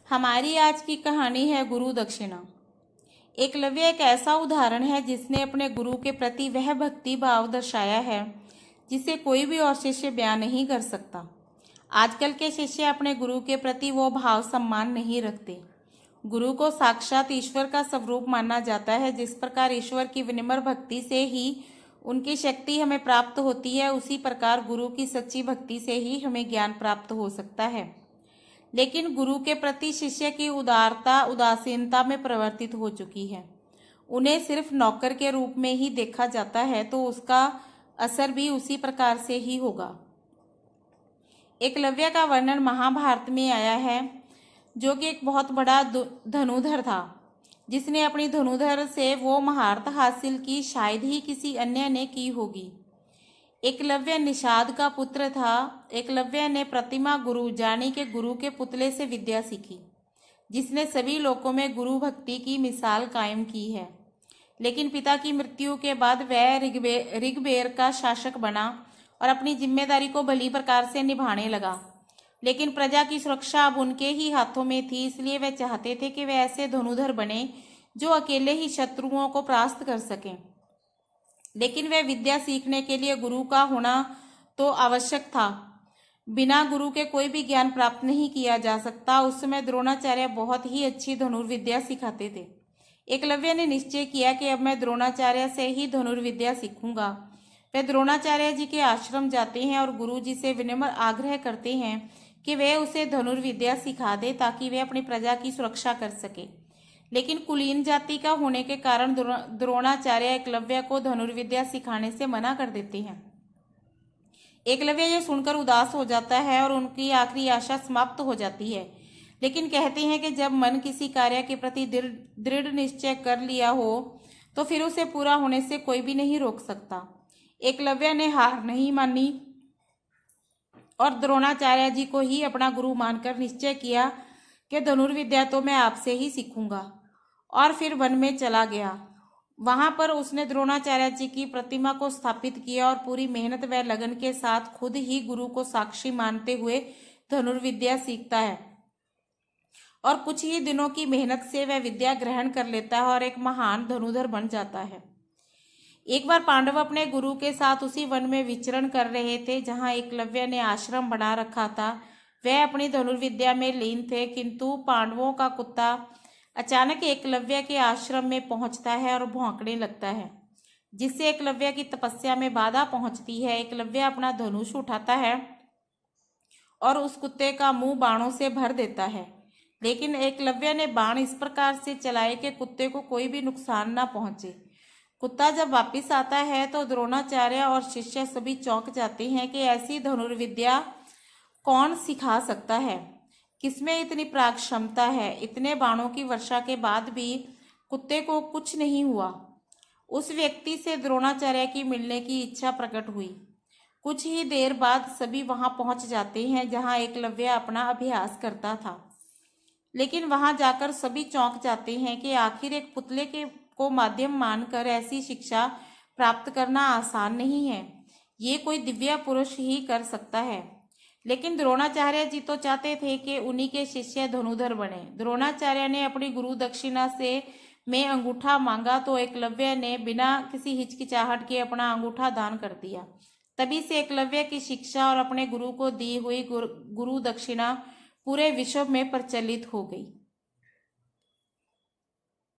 हमारी आज की कहानी है गुरु दक्षिणा। एकलव्य एक ऐसा उदाहरण है जिसने अपने गुरु के प्रति वह भक्ति भाव दर्शाया है जिसे कोई भी और शिष्य बयान नहीं कर सकता। आजकल के शिष्य अपने गुरु के प्रति वो भाव सम्मान नहीं रखते। गुरु को साक्षात ईश्वर का स्वरूप माना जाता है। जिस प्रकार ईश्वर की विनम्र भक्ति से ही उनकी शक्ति हमें प्राप्त होती है, उसी प्रकार गुरु की सच्ची भक्ति से ही हमें ज्ञान प्राप्त हो सकता है। लेकिन गुरु के प्रति शिष्य की उदारता उदासीनता में परिवर्तित हो चुकी है। उन्हें सिर्फ नौकर के रूप में ही देखा जाता है, तो उसका असर भी उसी प्रकार से ही होगा। एकलव्य का वर्णन महाभारत में आया है, जो कि एक बहुत बड़ा धनुधर था, जिसने अपनी धनुधर से वो महारत हासिल की शायद ही किसी अन्य ने की होगी। एकलव्य निषाद का पुत्र था। एकलव्य ने प्रतिमा गुरु यानी के गुरु के पुतले से विद्या सीखी, जिसने सभी लोगों में गुरु भक्ति की मिसाल कायम की है। लेकिन पिता की मृत्यु के बाद वह ऋग्वेद का शासक बना और अपनी जिम्मेदारी को भली प्रकार से निभाने लगा। लेकिन प्रजा की सुरक्षा अब उनके ही हाथों में थी, इसलिए वे चाहते थे कि वे ऐसे धनुधर बने जो अकेले ही शत्रुओं को परास्त कर सकें। लेकिन वह विद्या सीखने के लिए गुरु का होना तो आवश्यक था। बिना गुरु के कोई भी ज्ञान प्राप्त नहीं किया जा सकता। उस समय द्रोणाचार्य बहुत ही अच्छी धनुर्विद्या सिखाते थे। एकलव्य ने निश्चय किया कि अब मैं द्रोणाचार्य से ही धनुर्विद्या सीखूंगा। वे द्रोणाचार्य जी के आश्रम जाते हैं और गुरु जी से विनम्र आग्रह करते हैं कि वे उसे धनुर्विद्या सिखा दे ताकि वे अपनी प्रजा की सुरक्षा कर सके। लेकिन कुलीन जाति का होने के कारण द्रोणाचार्य एकलव्य को धनुर्विद्या सिखाने से मना कर देते हैं। एकलव्य यह सुनकर उदास हो जाता है और उनकी आखिरी आशा समाप्त हो जाती है। लेकिन कहते हैं कि जब मन किसी कार्य के प्रति दृढ़ निश्चय कर लिया हो तो फिर उसे पूरा होने से कोई भी नहीं रोक सकता। एकलव्य ने हार नहीं मानी और द्रोणाचार्य जी को ही अपना गुरु मानकर निश्चय किया कि धनुर्विद्या तो मैं आपसे ही सीखूंगा, और फिर वन में चला गया। वहां पर उसने द्रोणाचार्य जी की प्रतिमा को स्थापित किया और पूरी मेहनत व लगन के साथ खुद ही गुरु को साक्षी मानते हुए धनुर्विद्या सीखता है और कुछ ही दिनों की मेहनत से वह विद्या ग्रहण कर लेता है और एक महान धनुधर बन जाता है। एक बार पांडव अपने गुरु के साथ उसी वन में विचरण कर रहे थे जहां एकलव्य ने आश्रम बना रखा था। वह अपनी धनुर्विद्या में लीन थे, किंतु पांडवों का कुत्ता अचानक एकलव्य के आश्रम में पहुंचता है और भौंकने लगता है, जिससे एकलव्य की तपस्या में बाधा पहुंचती है। एकलव्य अपना धनुष उठाता है और उस कुत्ते का मुंह बाणों से भर देता है। लेकिन एकलव्य ने बाण इस प्रकार से चलाए कि कुत्ते को कोई भी नुकसान न पहुंचे। कुत्ता जब वापिस आता है तो द्रोणाचार्य और शिष्य सभी चौंक जाते हैं कि ऐसी धनुर्विद्या कौन सिखा सकता है, किसमें इतनी प्राग क्षमता है। इतने बाणों की वर्षा के बाद भी कुत्ते को कुछ नहीं हुआ। उस व्यक्ति से द्रोणाचार्य की मिलने की इच्छा प्रकट हुई। कुछ ही देर बाद सभी वहां पहुंच जाते हैं जहां एकलव्य अपना अभ्यास करता था। लेकिन वहां जाकर सभी चौंक जाते हैं कि आखिर एक पुतले को माध्यम मानकर ऐसी शिक्षा प्राप्त करना आसान नहीं है। ये कोई दिव्य पुरुष ही कर सकता है। लेकिन द्रोणाचार्य जी तो चाहते थे कि उन्हीं के शिष्य धनुधर बने। द्रोणाचार्य ने अपनी गुरु दक्षिणा से में अंगूठा मांगा तो एकलव्य ने बिना किसी हिचकिचाहट के अपना अंगूठा दान कर दिया। तभी से एकलव्य की शिक्षा और अपने गुरु को दी हुई गुरु दक्षिणा पूरे विश्व में प्रचलित हो गई।